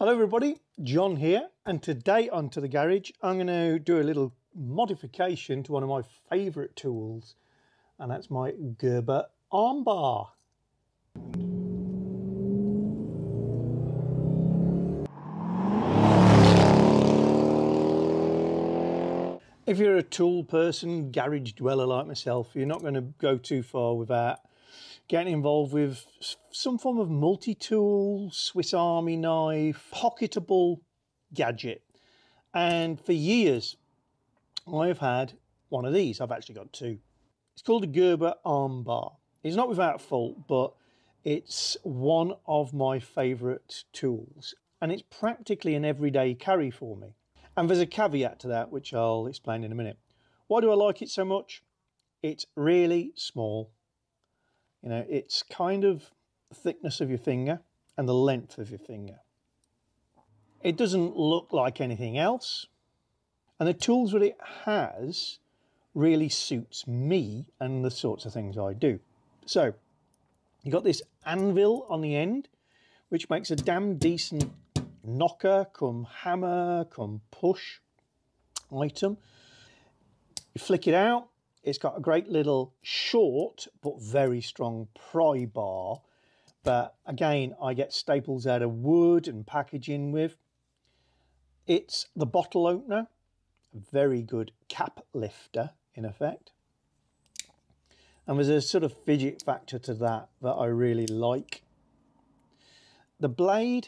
Hello everybody, John here, and today onto the garage I'm going to do a little modification to one of my favourite tools, and that's my Gerber armbar. If you're a tool person, garage dweller like myself, you're not going to go too far without getting involved with some form of multi-tool, Swiss Army knife, pocketable gadget. And for years, I've had one of these. I've actually got two. It's called a Gerber armbar. It's not without fault, but it's one of my favourite tools. And it's practically an everyday carry for me. And there's a caveat to that, which I'll explain in a minute. Why do I like it so much? It's really small. You know, it's kind of the thickness of your finger and the length of your finger. It doesn't look like anything else. And the tools that it has really suits me and the sorts of things I do. So, you've got this anvil on the end, which makes a damn decent knocker, come hammer, come push item. You flick it out. It's got a great little short but very strong pry bar that, again, I get staples out of wood and packaging with. It's the bottle opener, a very good cap lifter in effect. And there's a sort of fidget factor to that I really like. The blade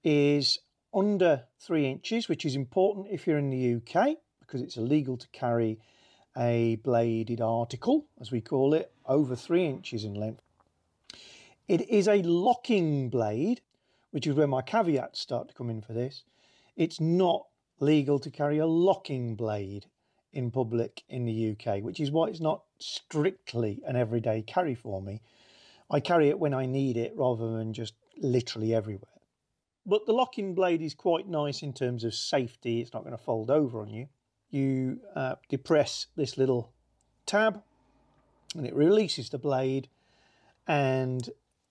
is under 3 inches, which is important if you're in the UK, because it's illegal to carry a bladed article, as we call it, over 3 inches in length. It is a locking blade, which is where my caveats start to come in for this. It's not legal to carry a locking blade in public in the UK, which is why it's not strictly an everyday carry for me. I carry it when I need it rather than just literally everywhere. But the locking blade is quite nice in terms of safety. It's not going to fold over on you. You depress this little tab and it releases the blade, and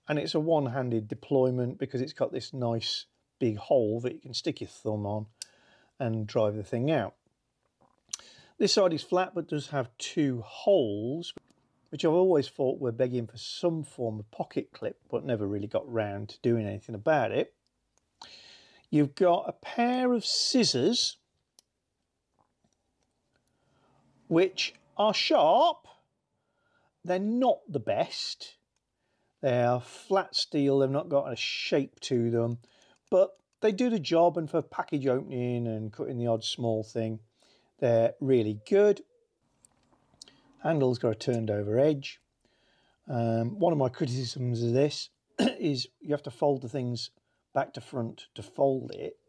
it's a one-handed deployment because it's got this nice big hole that you can stick your thumb on and drive the thing out. This side is flat but does have 2 holes, which I've always thought were begging for some form of pocket clip, but never really got round to doing anything about it. You've got a pair of scissors which are sharp. They're not the best. They are flat steel. They've not got a shape to them, but they do the job, and for package opening and cutting the odd small thing, they're really good. Handle's got a turned over edge. One of my criticisms of this is you have to fold the things back to front to fold it,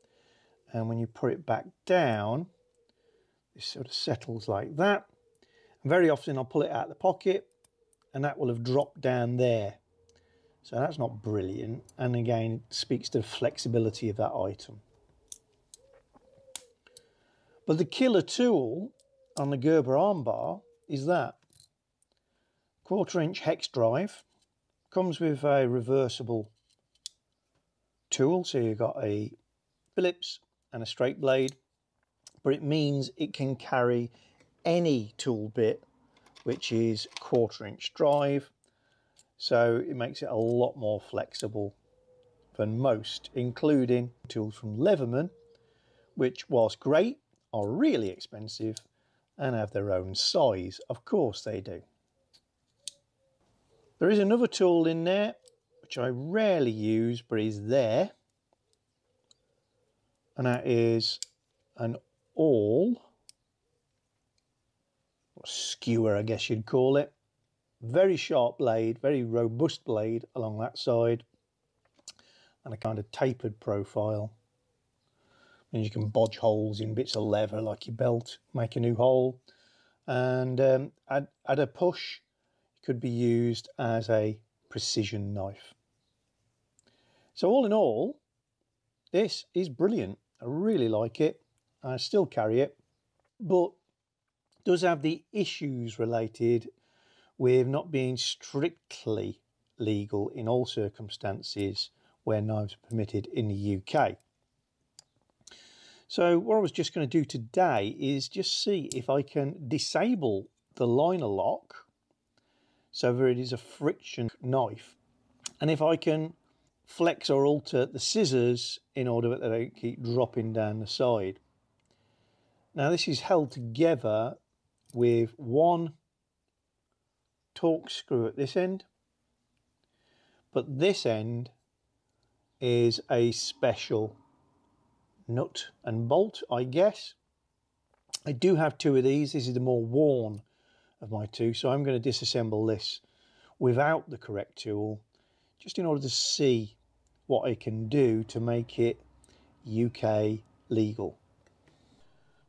and when you put it back down, this sort of settles like that. And very often I'll pull it out of the pocket and that will have dropped down there, so that's not brilliant, and again it speaks to the flexibility of that item. But the killer tool on the Gerber armbar is that 1/4 inch hex drive. Comes with a reversible tool, so you've got a Phillips and a straight blade, but it means it can carry any tool bit which is 1/4 inch drive, so it makes it a lot more flexible than most, including tools from Leatherman, which, whilst great, are really expensive and have their own size. Of course they do. There is another tool in there which I rarely use but is there, and that is an awl, or skewer I guess you'd call it. Very sharp blade, very robust blade along that side, and a kind of tapered profile. And you can bodge holes in bits of leather like your belt, make a new hole, and at a push it could be used as a precision knife. So all in all, this is brilliant. I really like it. I still carry it, but does have the issues related with not being strictly legal in all circumstances where knives are permitted in the UK. So what I was just going to do today is just see if I can disable the liner lock so that it is a friction knife, and if I can flex or alter the scissors in order that they don't keep dropping down the side. Now this is held together with one torque screw at this end, but this end is a special nut and bolt, I guess. I do have two of these. This is the more worn of my two, so I'm going to disassemble this without the correct tool, just in order to see what I can do to make it UK legal.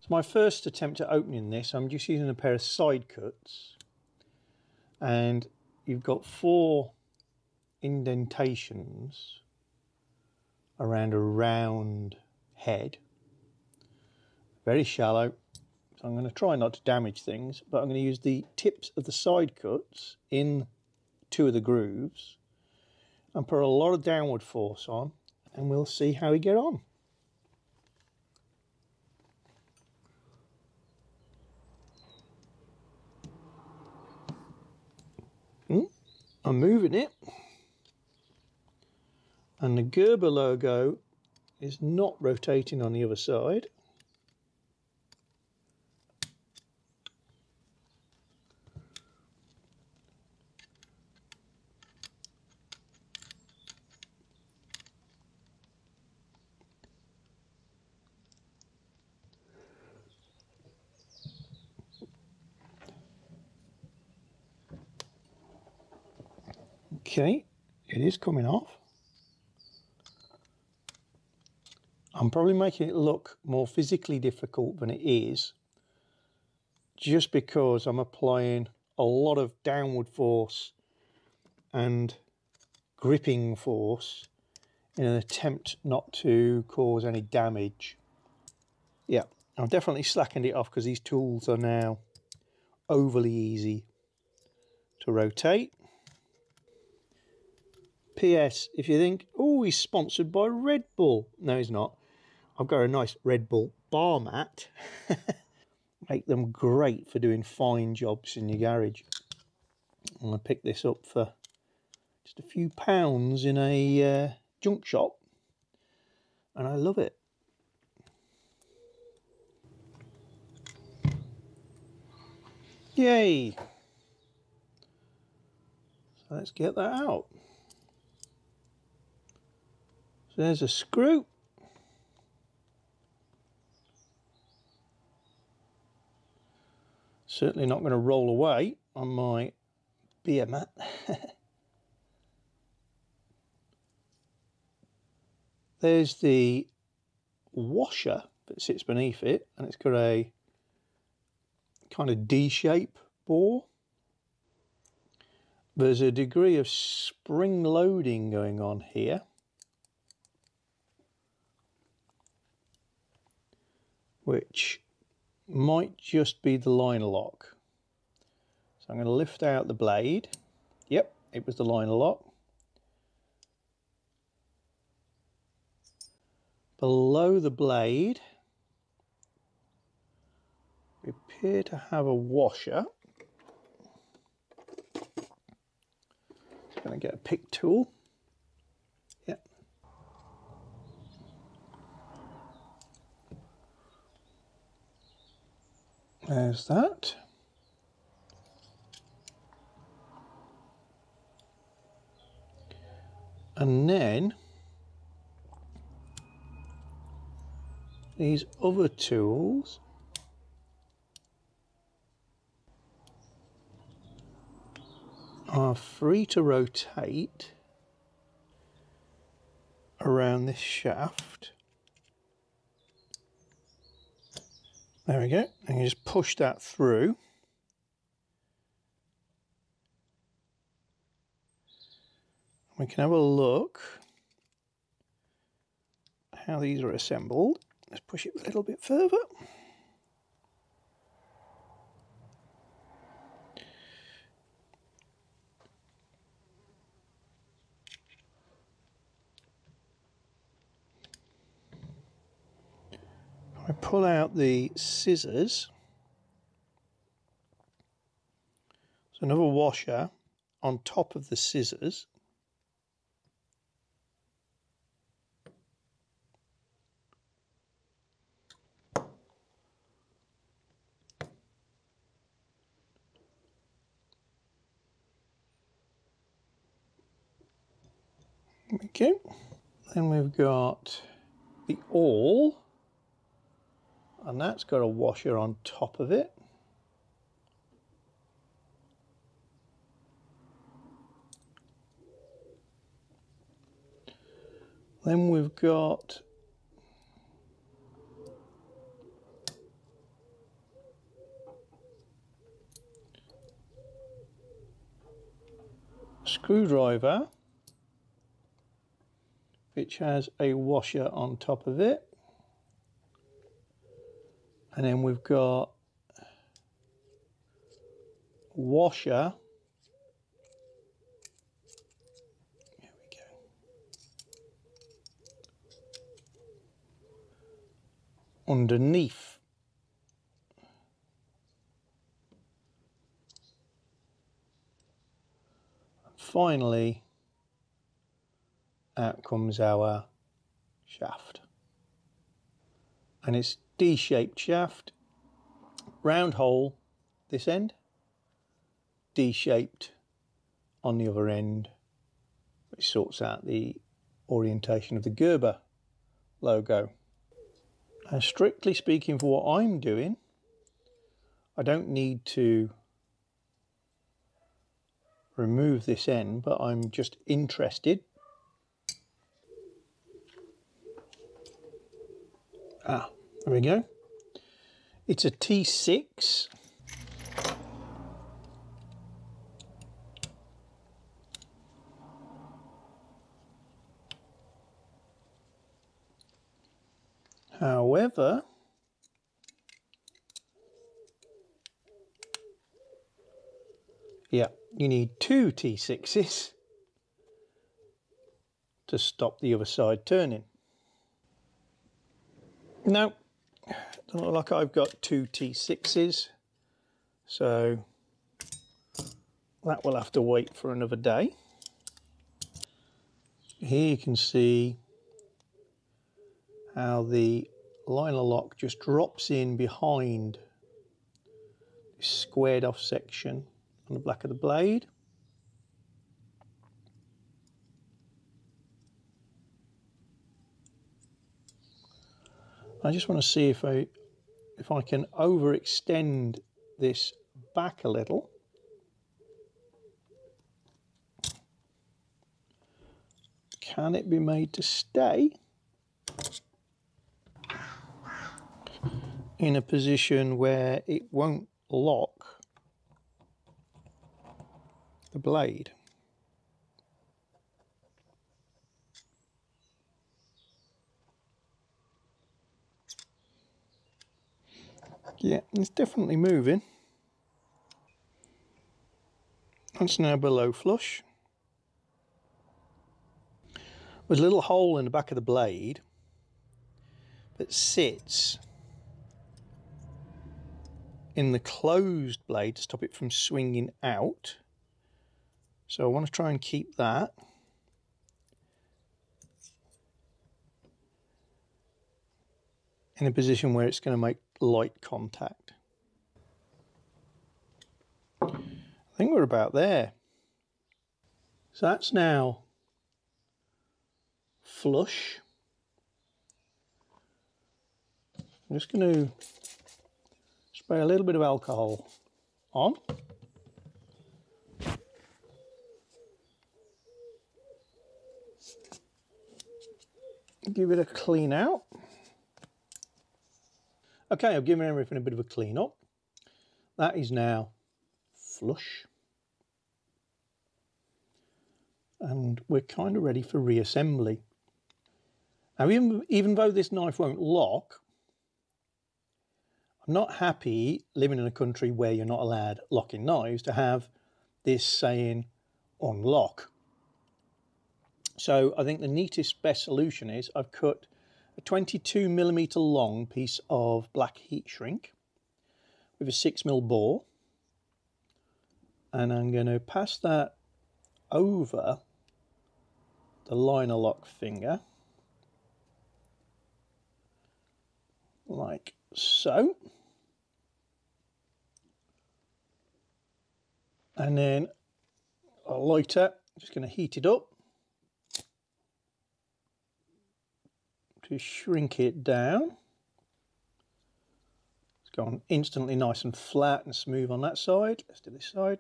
So my first attempt at opening this, I'm just using a pair of side cuts, and you've got 4 indentations around a round head, very shallow, so I'm going to try not to damage things, but I'm going to use the tips of the side cuts in 2 of the grooves and put a lot of downward force on, and we'll see how we get on. I'm moving it, and the Gerber logo is not rotating on the other side. Okay, it is coming off. I'm probably making it look more physically difficult than it is, just because I'm applying a lot of downward force and gripping force in an attempt not to cause any damage. Yeah, I've definitely slackened it off because these tools are now overly easy to rotate. P.S. If you think, oh, he's sponsored by Red Bull. No, he's not. I've got a nice Red Bull bar mat. Make them great for doing fine jobs in your garage. I'm going to pick this up for just a few pounds in a junk shop, and I love it. Yay! So let's get that out. So there's a screw. Certainly not going to roll away on my beer mat. There's the washer that sits beneath it, and it's got a kind of D-shape bore. There's a degree of spring loading going on here. Which might just be the liner lock. So I'm going to lift out the blade. Yep, it was the liner lock. Below the blade, we appear to have a washer. Just going to get a pick tool. Yep. There's that. And then these other tools are free to rotate around this shaft. There we go, and you just push that through. We can have a look how these are assembled. Let's push it a little bit further. I pull out the scissors. So another washer on top of the scissors. Okay, then we've got the awl, and that's got a washer on top of it. Then we've got a screwdriver, which has a washer on top of it. And then we've got a washer. There we go. Underneath. And finally, out comes our shaft. And it's D-shaped shaft, round hole this end, D-shaped on the other end, which sorts out the orientation of the Gerber logo. And strictly speaking, for what I'm doing, I don't need to remove this end, but I'm just interested. There we go. It's a T6. However, yeah, you need two T6s to stop the other side turning. No, doesn't look like I've got two T6s, so that will have to wait for another day. Here you can see how the liner lock just drops in behind this squared off section on the back of the blade. I just want to see if I can overextend this back a little. Can it be made to stay in a position where it won't lock the blade? Yeah, it's definitely moving. That's now below flush. There's a little hole in the back of the blade that sits in the closed blade to stop it from swinging out. So I want to try and keep that. In a position where it's going to make light contact. I think we're about there. So that's now flush. I'm just going to spray a little bit of alcohol on. Give it a clean out. Okay, I've given everything a bit of a clean up. That is now flush. And we're kind of ready for reassembly. Now, even though this knife won't lock, I'm not happy living in a country where you're not allowed locking knives to have this saying unlock. So I think the neatest, best solution is I've cut a 22mm long piece of black heat shrink with a 6mm bore, and I'm going to pass that over the liner lock finger like so, and then a lighter, just going to heat it up to shrink it down. It's gone instantly nice and flat and smooth on that side. Let's do this side.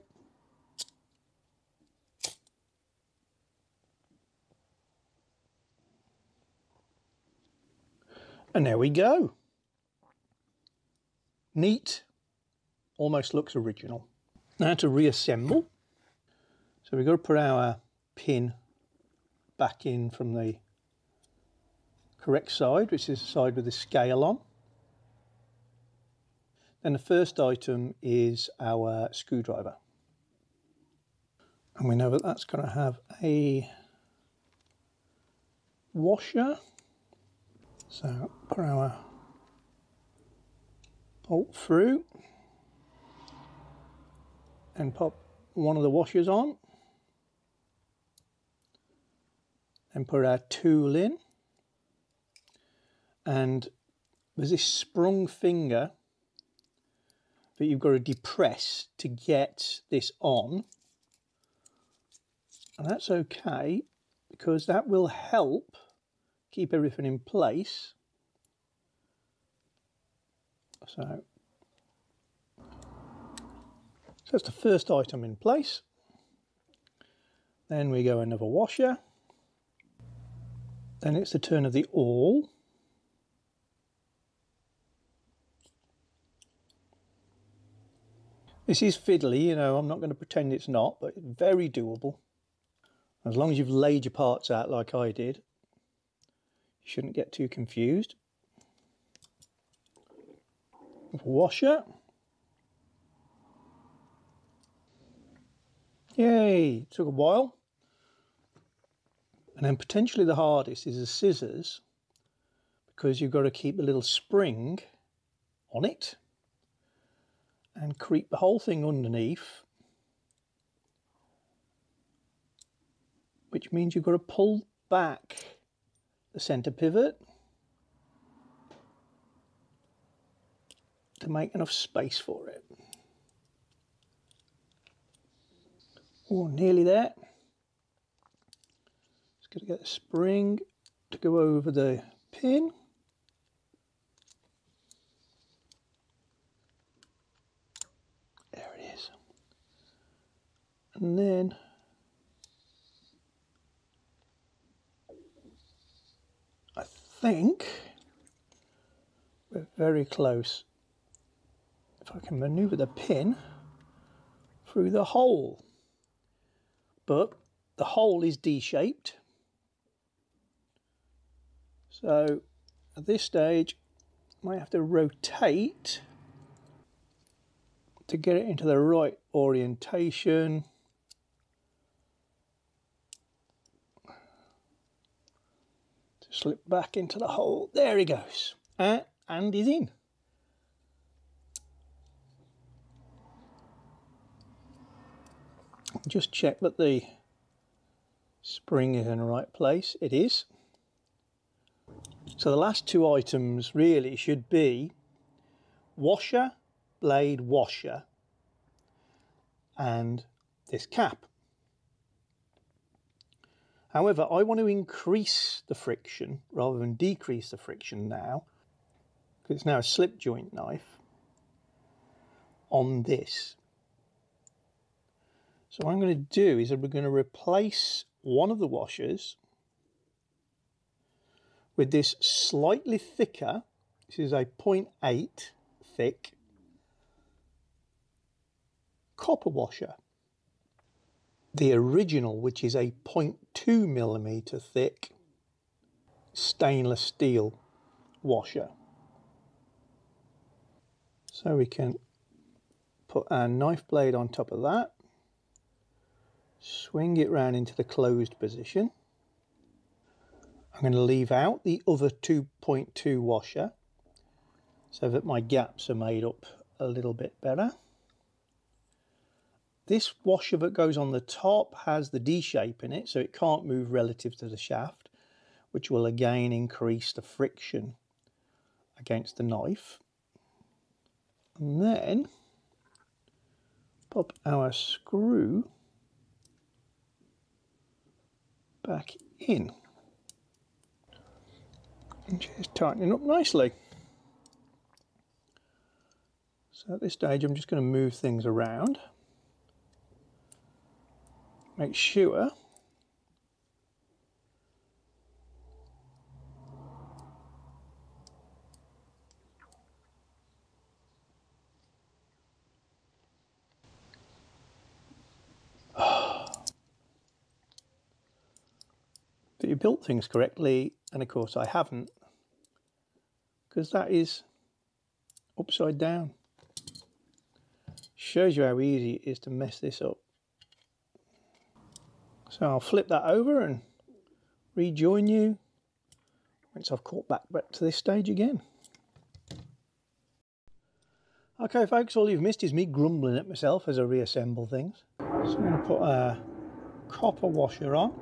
And there we go. Neat, almost looks original. Now to reassemble. So we've got to put our pin back in from the correct side, which is the side with the scale on. Then the first item is our screwdriver. And we know that that's going to have a washer. So put our bolt through and pop one of the washers on. And put our tool in. And there's this sprung finger that you've got to depress to get this on. And that's okay, because that will help keep everything in place. So that's the first item in place. Then we go another washer. Then it's the turn of the awl. This is fiddly, you know, I'm not going to pretend it's not, but it's very doable. As long as you've laid your parts out like I did, you shouldn't get too confused. Washer. Yay, it took a while. And then potentially the hardest is the scissors, because you've got to keep the little spring on it and creep the whole thing underneath, which means you've got to pull back the center pivot to make enough space for it. Oh, nearly there. Just got to get the spring to go over the pin. There it is. And then I think we're very close. If I can maneuver the pin through the hole. But the hole is D-shaped. So at this stage, I might have to rotate to get it into the right orientation. To slip back into the hole. There he goes. And he's in. Just check that the spring is in the right place. It is. So the last two items really should be washer, blade washer, and this cap. However, I want to increase the friction rather than decrease the friction now, because it's now a slip joint knife on this. So what I'm going to do is we're going to replace one of the washers with this slightly thicker, this is a 0.8 thick copper washer. The original, which is a 0.2mm thick stainless steel washer. So we can put our knife blade on top of that, swing it round into the closed position, I'm going to leave out the other 2.2 washer so that my gaps are made up a little bit better. This washer that goes on the top has the D shape in it, so it can't move relative to the shaft, which will again increase the friction against the knife. And then pop our screw back in and just tighten it up nicely. So at this stage I'm just going to move things around, make sure that you built things correctly, and of course I haven't, because that is upside down. Shows you how easy it is to mess this up. So I'll flip that over and rejoin you once I've caught back to this stage again. Okay folks, all you've missed is me grumbling at myself as I reassemble things. So I'm going to put a copper washer on.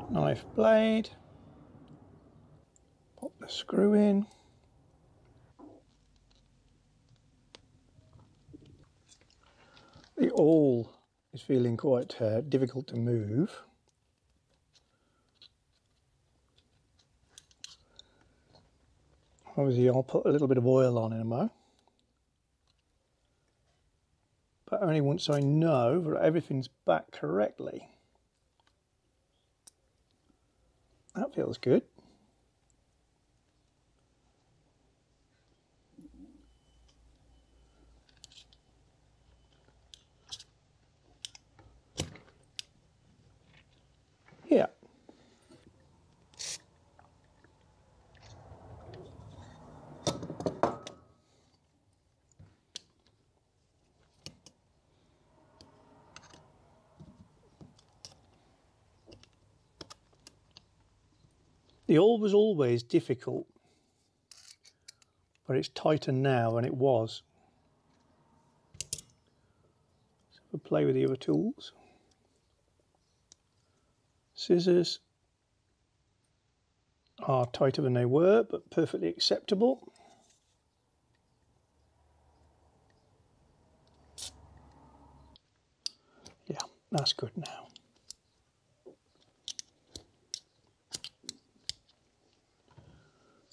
Knife blade. Pop the screw in. The awl is feeling quite difficult to move. Obviously I'll put a little bit of oil on in a moment, but only once I know that everything's back correctly. That feels good. Yeah. The awl was always difficult, but it's tighter now than it was. So we'll play with the other tools. Scissors are tighter than they were, but perfectly acceptable. Yeah, that's good now.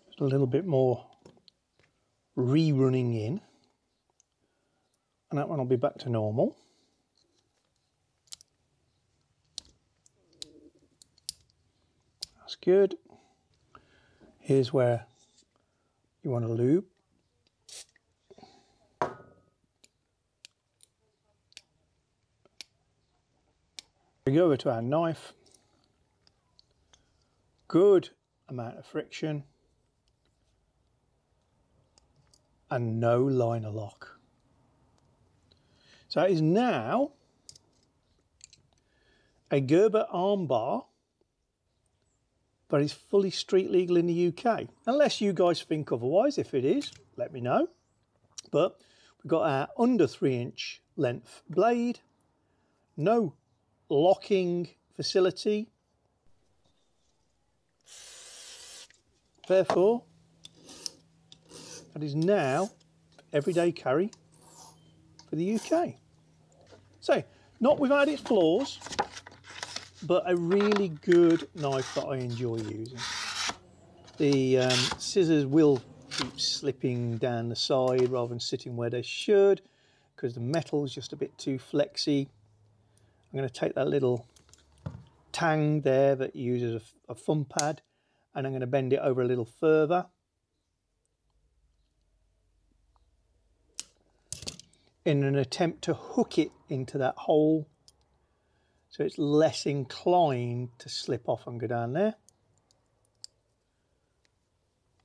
Just a little bit more rerunning in, and that one will be back to normal. That's good. Here's where you want to lube. We go over to our knife. Good amount of friction and no liner lock. So it is now a Gerber armbar that is fully street legal in the UK, unless you guys think otherwise. If it is, let me know. But we've got our under 3-inch length blade, no locking facility, therefore that is now everyday carry for the UK. So not without its flaws, but a really good knife that I enjoy using. The scissors will keep slipping down the side rather than sitting where they should, because the metal is just a bit too flexy. I'm going to take that little tang there that uses a thumb pad, and I'm going to bend it over a little further. In an attempt to hook it into that hole, so it's less inclined to slip off and go down there.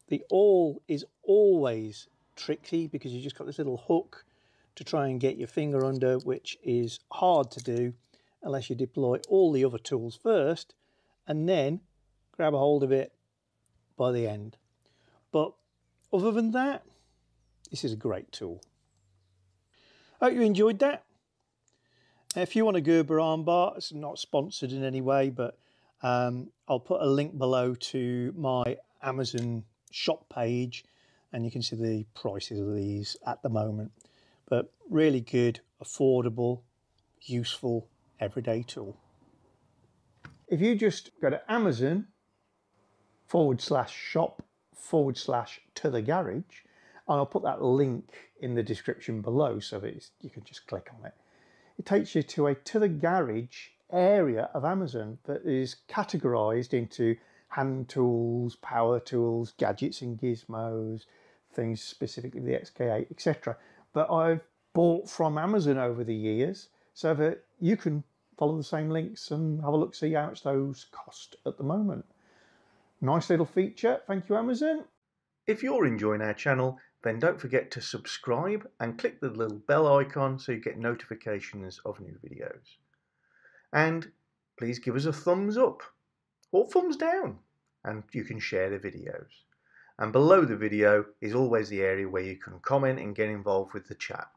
The awl is always tricky because you just got this little hook to try and get your finger under, which is hard to do unless you deploy all the other tools first and then grab a hold of it by the end. But other than that, this is a great tool. Hope you enjoyed that. If you want a Gerber armbar, it's not sponsored in any way, but I'll put a link below to my Amazon shop page and you can see the prices of these at the moment. But really good, affordable, useful, everyday tool. If you just go to Amazon/shop/to the garage, and I'll put that link in the description below so that you can just click on it. It takes you to a To the Garage area of Amazon that is categorized into hand tools, power tools, gadgets and gizmos, things specifically the XK8, etc. that I've bought from Amazon over the years so that you can follow the same links and have a look, see how much those cost at the moment. Nice little feature. Thank you, Amazon. If you're enjoying our channel, then don't forget to subscribe and click the little bell icon so you get notifications of new videos. And please give us a thumbs up or thumbs down, and you can share the videos. And below the video is always the area where you can comment and get involved with the chat.